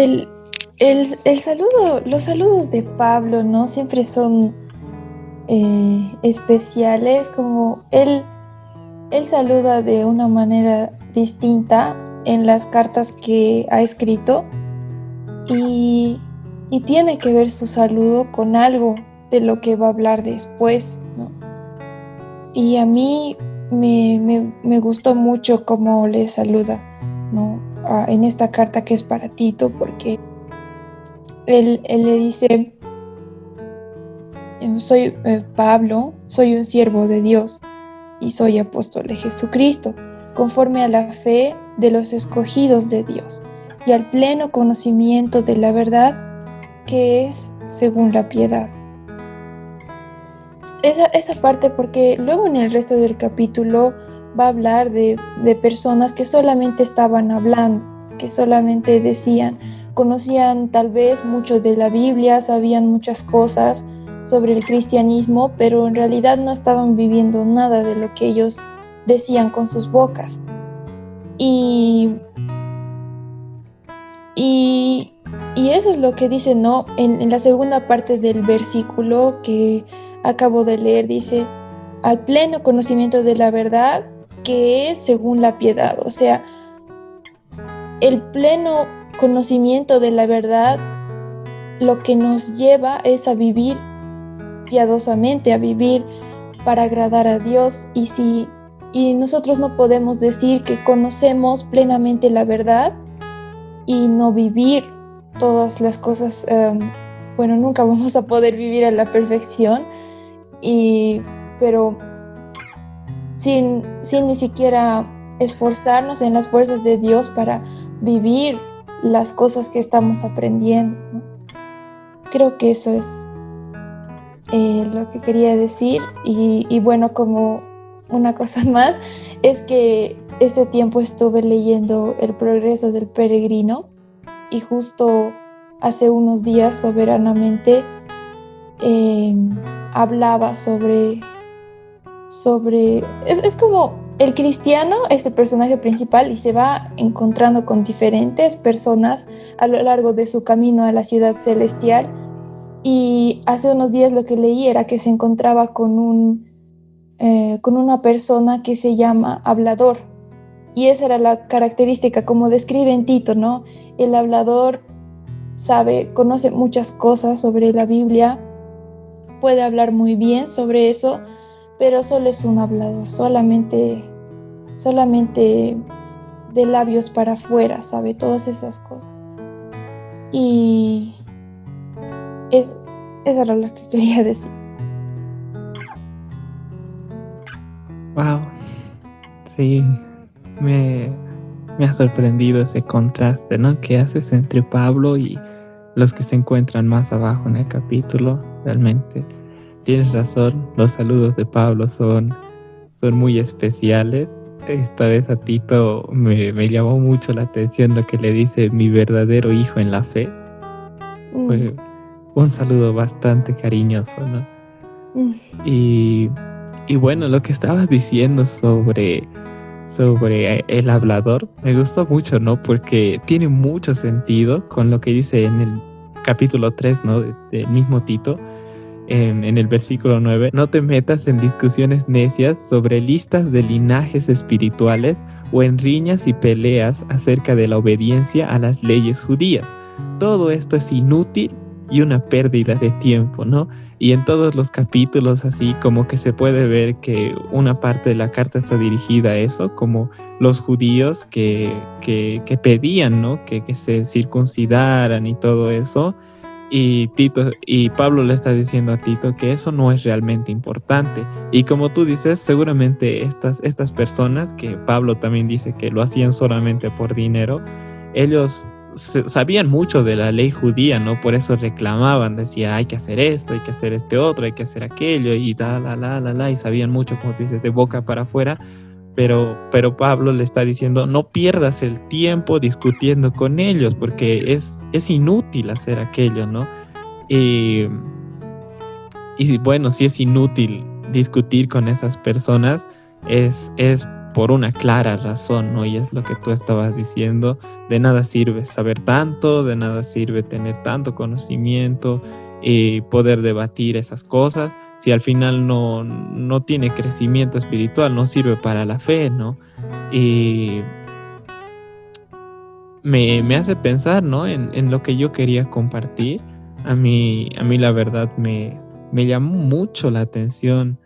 El, el saludo, los saludos de Pablo, ¿no? Siempre son especiales, como él saluda de una manera distinta en las cartas que ha escrito y, y tiene que ver su saludo con algo de lo que va a hablar después, ¿no? Y a mí me gustó mucho cómo le saluda, ¿no? En esta carta que es para Tito, porque él le dice, soy Pablo, soy un siervo de Dios y soy apóstol de Jesucristo, conforme a la fe de los escogidos de Dios y al pleno conocimiento de la verdad que es según la piedad. Esa parte, porque luego en el resto del capítulo va a hablar de personas que solamente estaban hablando, que solamente decían, conocían tal vez mucho de la Biblia, sabían muchas cosas sobre el cristianismo, pero en realidad no estaban viviendo nada de lo que ellos decían con sus bocas. Y eso es lo que dice, ¿no? En la segunda parte del versículo que acabo de leer, dice, al pleno conocimiento de la verdad que es según la piedad. O sea, el pleno conocimiento de la verdad lo que nos lleva es a vivir piadosamente, a vivir para agradar a Dios. Y nosotros no podemos decir que conocemos plenamente la verdad y no vivir todas las cosas. Bueno, nunca vamos a poder vivir a la perfección, pero sin ni siquiera esforzarnos en las fuerzas de Dios para vivir las cosas que estamos aprendiendo, ¿no? Creo que eso es lo que quería decir. Y bueno, como una cosa más, es que este tiempo estuve leyendo El progreso del peregrino y justo hace unos días soberanamente hablaba sobre es como el cristiano es el personaje principal y se va encontrando con diferentes personas a lo largo de su camino a la ciudad celestial. Y hace unos días lo que leí era que se encontraba con una persona que se llama hablador. Y esa era la característica, como describe en Tito, ¿no? El hablador conoce muchas cosas sobre la Biblia, puede hablar muy bien sobre eso, pero solo es un hablador, solamente de labios para afuera, sabe todas esas cosas. Y eso era lo que quería decir. Wow, sí, me ha sorprendido ese contraste, ¿no? Que haces entre Pablo y los que se encuentran más abajo en el capítulo. Realmente tienes razón, los saludos de Pablo son muy especiales. Esta vez a Tito me llamó mucho la atención lo que le dice mi verdadero hijo en la fe. Fue un saludo bastante cariñoso, ¿no? Y bueno, lo que estabas diciendo sobre el hablador me gustó mucho, ¿no? Porque tiene mucho sentido con lo que dice en el capítulo 3, ¿no? Del mismo Tito, en el versículo 9, no te metas en discusiones necias sobre listas de linajes espirituales o en riñas y peleas acerca de la obediencia a las leyes judías. Todo esto es inútil y una pérdida de tiempo, ¿no? Y en todos los capítulos así como que se puede ver que una parte de la carta está dirigida a eso, como los judíos que pedían, ¿no? Que se circuncidaran y todo eso. Y Pablo le está diciendo a Tito que eso no es realmente importante. Y como tú dices, seguramente estas personas, que Pablo también dice que lo hacían solamente por dinero, ellos sabían mucho de la ley judía, ¿no? Por eso reclamaban, decía, hay que hacer esto, hay que hacer este otro, hay que hacer aquello, y y sabían mucho, como tú dices, de boca para afuera. Pero Pablo le está diciendo, no pierdas el tiempo discutiendo con ellos, porque es inútil hacer aquello, ¿no? Y bueno, si es inútil discutir con esas personas, es por una clara razón, ¿no? Y es lo que tú estabas diciendo, de nada sirve saber tanto, de nada sirve tener tanto conocimiento y poder debatir esas cosas, si al final no tiene crecimiento espiritual, no sirve para la fe, ¿no? Y me hace pensar, ¿no? En lo que yo quería compartir. A mí la verdad me llamó mucho la atención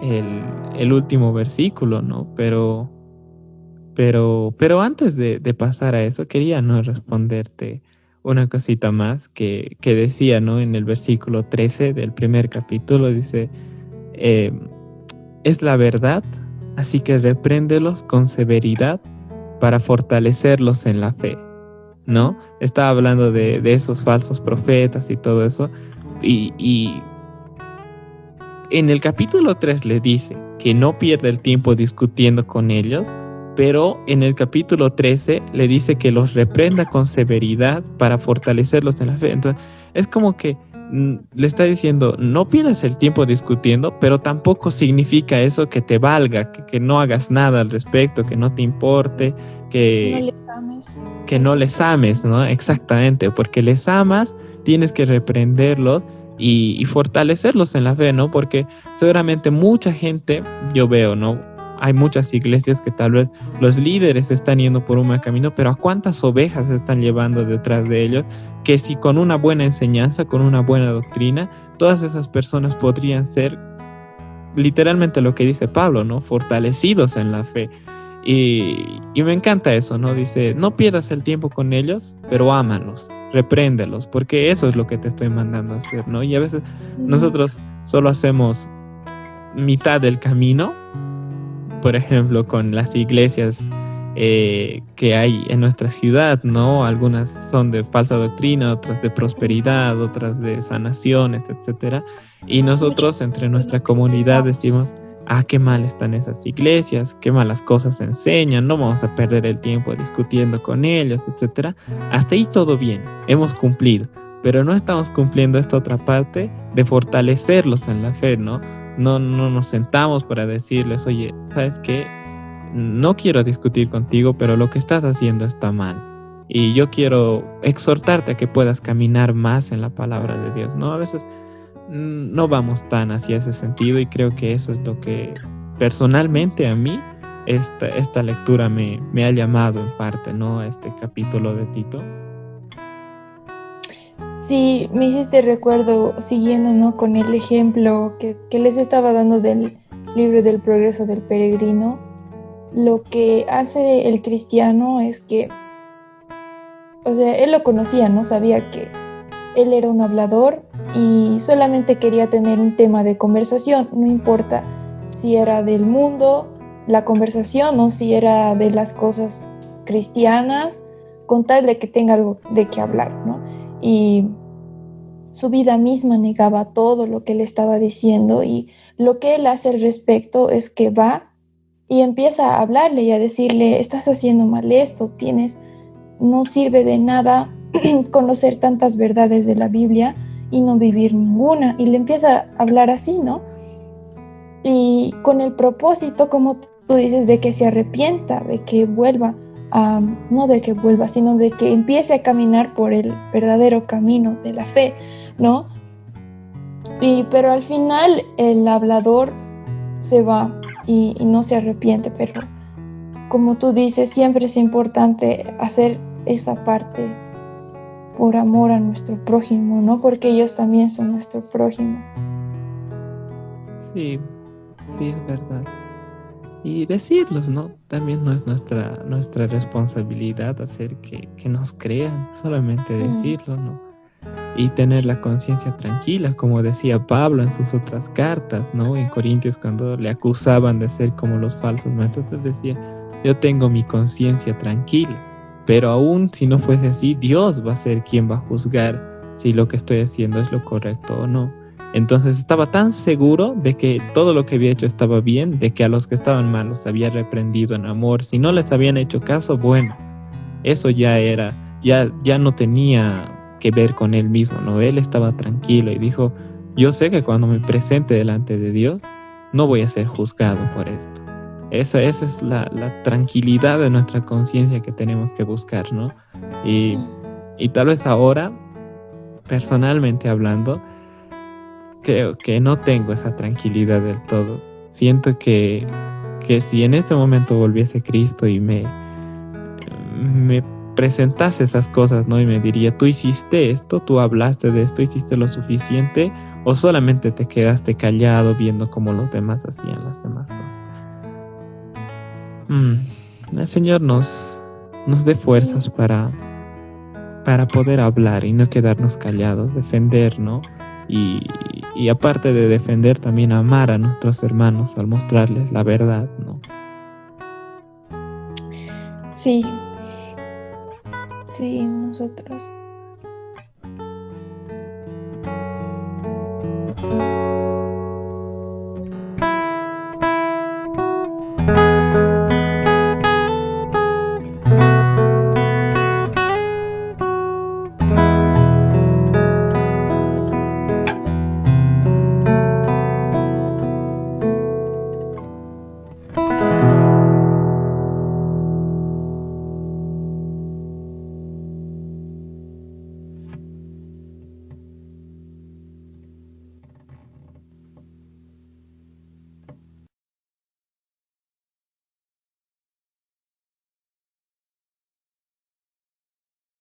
el último versículo, ¿no? Pero antes de pasar a eso, quería, ¿no?, responderte una cosita más que decía, ¿no? En el versículo 13 del primer capítulo dice, es la verdad, así que repréndelos con severidad para fortalecerlos en la fe, ¿no? Estaba hablando de esos falsos profetas y todo eso, y en el capítulo 3 le dice que no pierda el tiempo discutiendo con ellos, pero en el capítulo 13 le dice que los reprenda con severidad para fortalecerlos en la fe. Entonces, es como que le está diciendo, no pierdas el tiempo discutiendo, pero tampoco significa eso que te valga, que no hagas nada al respecto, que no te importe, que no les ames. Que no les ames, ¿no? Exactamente, porque les amas, tienes que reprenderlos y fortalecerlos en la fe, ¿no? Porque seguramente mucha gente, yo veo, ¿no? Hay muchas iglesias que tal vez los líderes están yendo por un mal camino, pero ¿a cuántas ovejas están llevando detrás de ellos? Que si con una buena enseñanza, con una buena doctrina, todas esas personas podrían ser literalmente lo que dice Pablo, ¿no? Fortalecidos en la fe. Y me encanta eso, ¿no? Dice, no pierdas el tiempo con ellos, pero ámalos, repréndelos, porque eso es lo que te estoy mandando a hacer, ¿no? Y a veces nosotros solo hacemos mitad del camino, por ejemplo, con las iglesias que hay en nuestra ciudad, ¿no? Algunas son de falsa doctrina, otras de prosperidad, otras de sanaciones, etcétera. Y nosotros entre nuestra comunidad decimos, qué mal están esas iglesias, qué malas cosas enseñan, no vamos a perder el tiempo discutiendo con ellos, etcétera. Hasta ahí todo bien, hemos cumplido, pero no estamos cumpliendo esta otra parte de fortalecerlos en la fe, ¿no? No nos sentamos para decirles, oye, ¿sabes qué? No quiero discutir contigo, pero lo que estás haciendo está mal. Y yo quiero exhortarte a que puedas caminar más en la palabra de Dios, ¿no? A veces no vamos tan hacia ese sentido y creo que eso es lo que personalmente a mí esta lectura me ha llamado en parte, ¿no? Este capítulo de Tito. Sí, me hiciste recuerdo, siguiendo, ¿no?, con el ejemplo que les estaba dando del libro del Progreso del Peregrino. Lo que hace el cristiano es que, o sea, él lo conocía, ¿no? Sabía que él era un hablador y solamente quería tener un tema de conversación, no importa si era del mundo, la conversación, o si era de las cosas cristianas, con tal de que tenga algo de qué hablar, ¿no? Y su vida misma negaba todo lo que él estaba diciendo, y lo que él hace al respecto es que va y empieza a hablarle y a decirle, estás haciendo mal esto, no sirve de nada conocer tantas verdades de la Biblia y no vivir ninguna. Y le empieza a hablar así, ¿no? Y con el propósito, como tú dices, de que se arrepienta, de que vuelva, no de que vuelva, sino de que empiece a caminar por el verdadero camino de la fe, ¿no? Pero al final el hablador se va y no se arrepiente, pero como tú dices, siempre es importante hacer esa parte por amor a nuestro prójimo, ¿no? Porque ellos también son nuestro prójimo. Sí, es verdad. Y decirlos, ¿no? También no es nuestra responsabilidad hacer que nos crean, solamente decirlo, ¿no? Y tener la conciencia tranquila, como decía Pablo en sus otras cartas, ¿no? En Corintios, cuando le acusaban de ser como los falsos maestros, él decía, yo tengo mi conciencia tranquila, pero aún si no fuese así, Dios va a ser quien va a juzgar si lo que estoy haciendo es lo correcto o no. Entonces estaba tan seguro de que todo lo que había hecho estaba bien, de que a los que estaban mal los había reprendido en amor. Si no les habían hecho caso, bueno, eso ya no tenía que ver con él mismo, ¿no? Él estaba tranquilo y dijo, yo sé que cuando me presente delante de Dios, no voy a ser juzgado por esto. Esa es la tranquilidad de nuestra conciencia que tenemos que buscar, ¿no? Y, y tal vez ahora, personalmente hablando, creo que no tengo esa tranquilidad del todo. Siento que si en este momento volviese Cristo y me presentase esas cosas, ¿no? Y me diría, tú hiciste esto, tú hablaste de esto, hiciste lo suficiente, o solamente te quedaste callado viendo cómo los demás hacían las demás cosas. El Señor nos dé fuerzas para poder hablar y no quedarnos callados, defender, ¿no? Y aparte de defender, también amar a nuestros hermanos al mostrarles la verdad, ¿no? Sí, sí, nosotros